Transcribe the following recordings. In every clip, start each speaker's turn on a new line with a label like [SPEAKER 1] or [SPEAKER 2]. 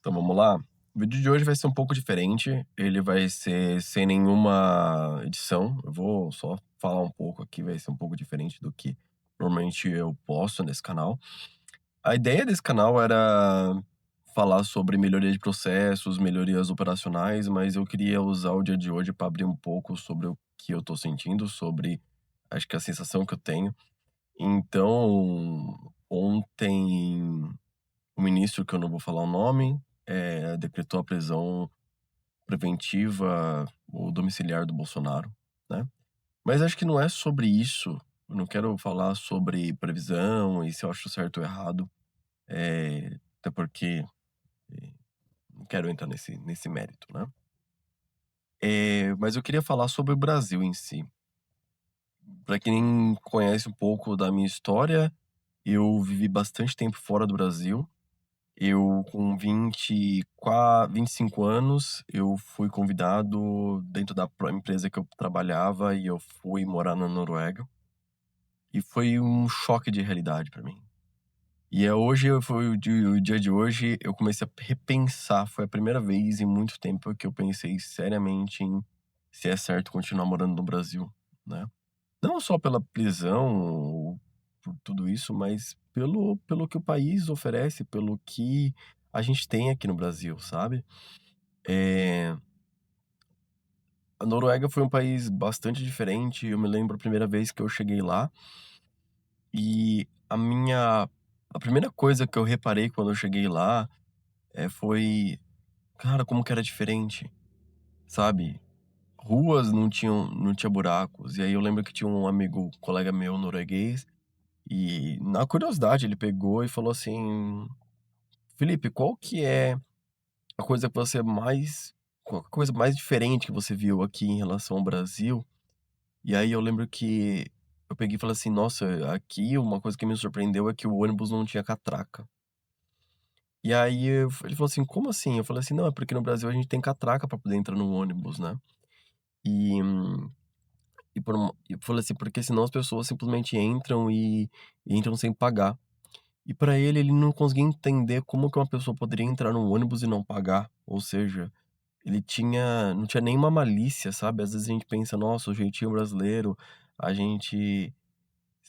[SPEAKER 1] Então vamos lá? O vídeo de hoje vai ser um pouco diferente, ele vai ser sem nenhuma edição, eu vou só falar um pouco aqui, vai ser um pouco diferente do que normalmente eu posto nesse canal. A ideia desse canal era falar sobre melhoria de processos, melhorias operacionais, mas eu queria usar o dia de hoje para abrir um pouco sobre o que eu tô sentindo, sobre acho que a sensação que eu tenho. Então, ontem o ministro, que eu não vou falar o nome, decretou a prisão preventiva ou domiciliar do Bolsonaro, né. Mas acho que não é sobre isso, eu não quero falar sobre previsão e se eu acho certo ou errado, até porque, não quero entrar nesse mérito, né. Mas eu queria falar sobre o Brasil em si. Pra quem conhece um pouco da minha história, eu vivi bastante tempo fora do Brasil. Eu com 25 anos, eu fui convidado dentro da empresa que eu trabalhava e eu fui morar na Noruega, e foi um choque de realidade pra mim. Hoje foi o dia de hoje, eu comecei a repensar, foi a primeira vez em muito tempo que eu pensei seriamente em se é certo continuar morando no Brasil, né. Não só pela prisão ou por tudo isso, mas pelo que o país oferece, pelo que a gente tem aqui no Brasil, sabe. Eh, a Noruega foi um país bastante diferente, eu me lembro a primeira vez que eu cheguei lá, e a primeira coisa que eu reparei quando eu cheguei lá, foi, cara, como que era diferente, sabe. Ruas não tinha buracos, e aí eu lembro que tinha um amigo, colega meu norueguês. E na curiosidade ele pegou e falou assim: "Felipe, qual que é a coisa que você mais qual a coisa mais diferente que você viu aqui em relação ao Brasil?" E aí eu lembro que eu peguei e falei assim: "Nossa, aqui uma coisa que me surpreendeu é que o ônibus não tinha catraca." E aí ele falou assim: "Como assim?" Eu falei assim: "Não, é porque no Brasil a gente tem catraca pra poder entrar no ônibus, né." E eu falei assim: "Porque senão as pessoas simplesmente entram e entram sem pagar." E pra ele, ele não conseguia entender como que uma pessoa poderia entrar num ônibus e não pagar, ou seja, ele não tinha nenhuma malícia, sabe. Às vezes a gente pensa: "Nossa, o jeitinho brasileiro, a gente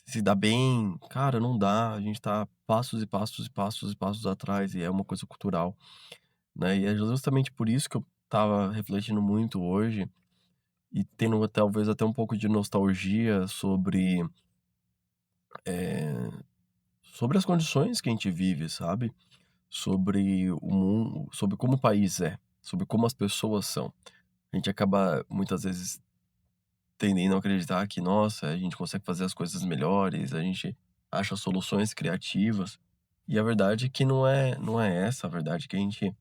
[SPEAKER 1] se dá bem." Cara, não dá, a gente tá passos e passos e passos e passos atrás e é uma coisa cultural, né. E é justamente por isso que eu estava refletindo muito hoje e tendo talvez até um pouco de nostalgia eh, sobre as condições que a gente vive, sabe. Sobre o mundo, sobre como o país é, sobre como as pessoas são. A gente acaba muitas vezes tendendo a acreditar que, nossa, a gente consegue fazer as coisas melhores, a gente acha soluções criativas, e a verdade é que não é essa, a verdade é que a gente,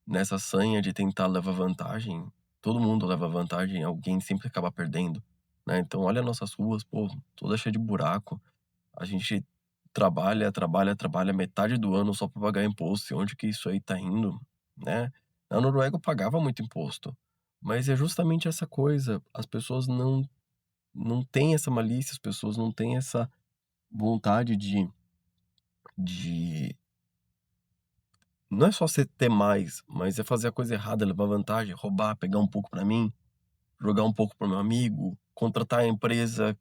[SPEAKER 1] nessa sanha de tentar levar vantagem, todo mundo leva vantagem, alguém sempre acaba perdendo, né. Então olha nossas ruas, pô, toda cheia de buraco, a gente trabalha, trabalha, trabalha metade do ano só para pagar imposto, e onde que isso aí tá indo, né. Na Noruega eu pagava muito imposto, mas é justamente essa coisa, as pessoas não têm essa malícia, as pessoas não têm essa vontade de não é só você ter mais, mas é fazer a coisa errada, levar vantagem, roubar, pegar um pouco pra mim, jogar um pouco para o meu amigo, contratar a empresa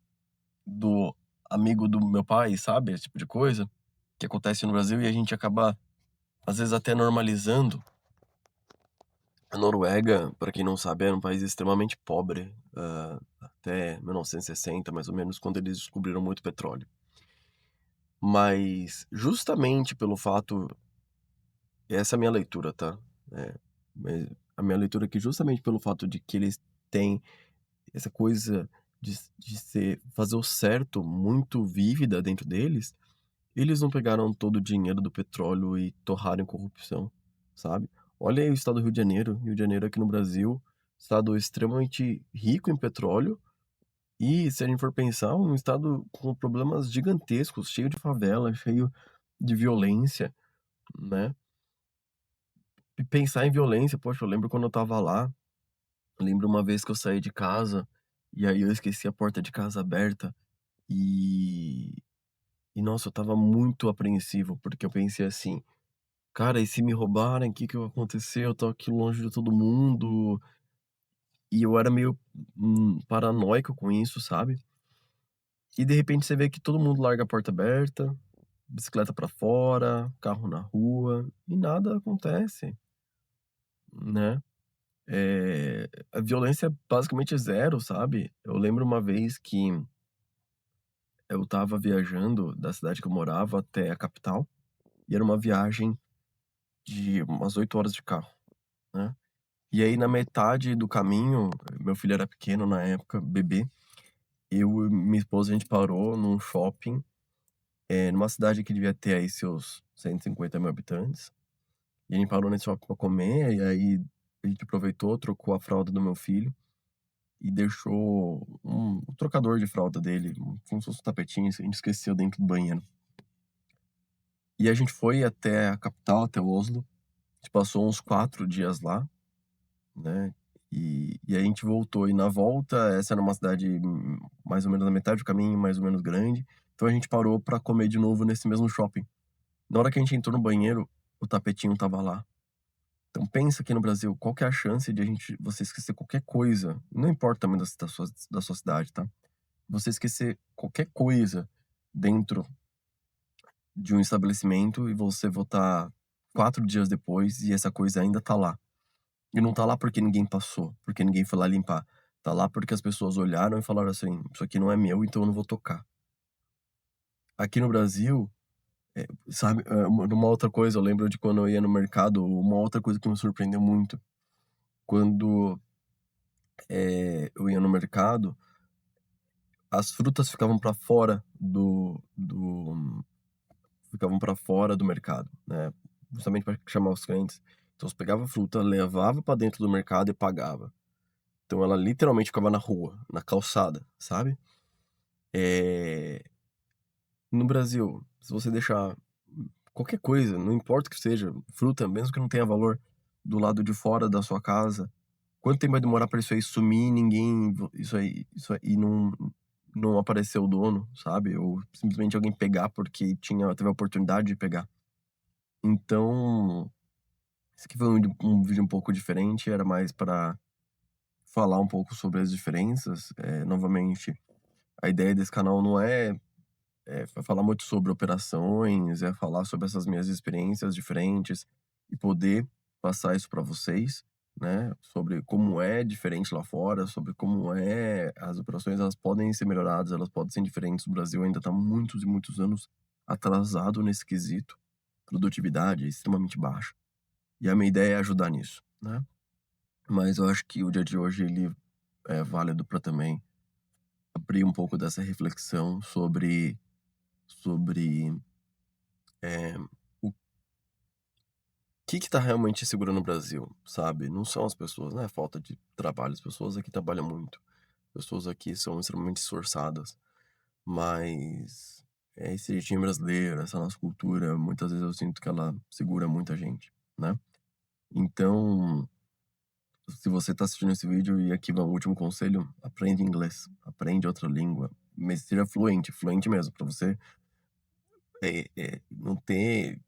[SPEAKER 1] do amigo do meu pai, sabe, esse tipo de coisa, que acontece no Brasil e a gente acaba, às vezes, até normalizando. A Noruega, para quem não sabe, era um país extremamente pobre, até 1960, mais ou menos, quando eles descobriram muito petróleo. Mas, justamente pelo fato, essa é a minha leitura, tá, mas a minha leitura é que justamente pelo fato de que eles têm essa coisa de ser fazer o certo muito vívida dentro deles, eles não pegaram todo o dinheiro do petróleo e torraram em corrupção, sabe. Olha aí o estado do Rio de Janeiro aqui no Brasil, estado extremamente rico em petróleo e, se a gente for pensar, um estado com problemas gigantescos, cheio de favela, cheio de violência, né. E pensar em violência, poxa, eu lembro quando eu estava lá, lembro uma vez que eu saí de casa, e aí eu esqueci a porta de casa aberta, e nossa, eu estava muito apreensivo, porque eu pensei assim: Cara, e se me roubarem, o que que vai acontecer? Eu tô aqui longe de todo mundo. E eu era meio, paranoico com isso, sabe. E de repente você vê que todo mundo larga a porta aberta, bicicleta pra fora, carro na rua, e nada acontece, né. A violência basicamente é zero, sabe. Eu lembro uma vez que eu estava viajando da cidade que eu morava até a capital, e era uma viagem de umas 8 horas de carro, né. E aí na metade do caminho, meu filho era pequeno na época, bebê, eu e minha esposa a gente parou num shopping, numa cidade que devia ter aí seus 150.000 habitantes, e a gente parou nesse shopping pra comer, e aí a gente aproveitou, trocou a fralda do meu filho e deixou um trocador de fralda dele, como se fosse um tapetinho, assim, a gente esqueceu dentro do banheiro. E a gente foi até a capital, até Oslo, a gente passou uns 4 dias lá, né, e a gente voltou. E na volta, essa era uma cidade, mais ou menos na metade do caminho, mais ou menos grande, então a gente parou pra comer de novo nesse mesmo shopping. Na hora que a gente entrou no banheiro, o tapetinho estava lá. Então pensa aqui no Brasil, qual que é a chance de você esquecer qualquer coisa, não importa o tamanho da sua cidade, tá. Você esquecer qualquer coisa dentro de um estabelecimento e você voltar 4 dias depois e essa coisa ainda tá lá. E não tá lá porque ninguém passou, porque ninguém foi lá limpar. Tá lá porque as pessoas olharam e falaram assim: "Isso aqui não é meu, então eu não vou tocar". Aqui no Brasil, sabe, uma outra coisa, eu lembro de quando eu ia no mercado, uma outra coisa que me surpreendeu muito, quando, eu ia no mercado, as frutas ficavam para fora do mercado, né, justamente para chamar os clientes. Então você pegava a fruta, levava para dentro do mercado e pagava. Então ela literalmente ficava na rua, na calçada, sabe. Eh, no Brasil, se você deixar qualquer coisa, não importa o que seja, fruta, mesmo que não tenha valor, do lado de fora da sua casa, quanto tempo vai demorar para isso aí sumir e ninguém isso aí não aparecer o dono, sabe, ou simplesmente alguém pegar porque teve a oportunidade de pegar. Então, esse aqui foi um vídeo um pouco diferente, era mais para falar um pouco sobre as diferenças. Novamente, a ideia desse canal não é falar muito sobre operações, é falar sobre essas minhas experiências diferentes e poder passar isso para vocês, né, sobre como é diferente lá fora, sobre como as operações, elas podem ser melhoradas, elas podem ser diferentes. O Brasil ainda está muitos e muitos anos atrasado nesse quesito, produtividade é extremamente baixa. E a minha ideia é ajudar nisso, né. Mas eu acho que o dia de hoje ele é válido para também abrir um pouco dessa reflexão sobre, eh, o que tá realmente segurando o Brasil, sabe. Não são as pessoas, não é falta de trabalho, as pessoas aqui trabalham muito, pessoas aqui são extremamente esforçadas, mas é esse jeitinho brasileiro, essa nossa cultura, muitas vezes eu sinto que ela segura muita gente, né. Então, se você tá assistindo esse vídeo e aqui vai um último conselho, aprende inglês, aprende outra língua, mas seja fluente, fluente mesmo, pra você, não ter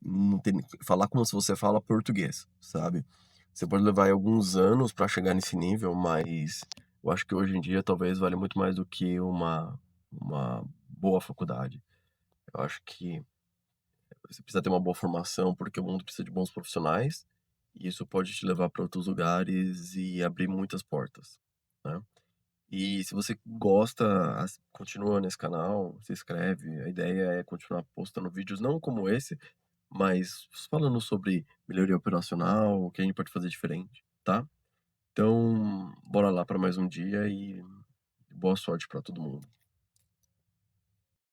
[SPEAKER 1] falar como se você fala português, sabe. Você pode levar aí alguns anos pra chegar nesse nível, mas eu acho que hoje em dia talvez vale muito mais do que uma boa faculdade. Eu acho que você precisa ter uma boa formação, porque o mundo precisa de bons profissionais, e isso pode te levar para outros lugares e abrir muitas portas, né. E se você gosta, continua nesse canal, se inscreve, a ideia é continuar postando vídeos não como esse, mas falando sobre melhoria operacional, o que a gente pode fazer diferente, tá. Então, bora lá para mais um dia e boa sorte para todo mundo.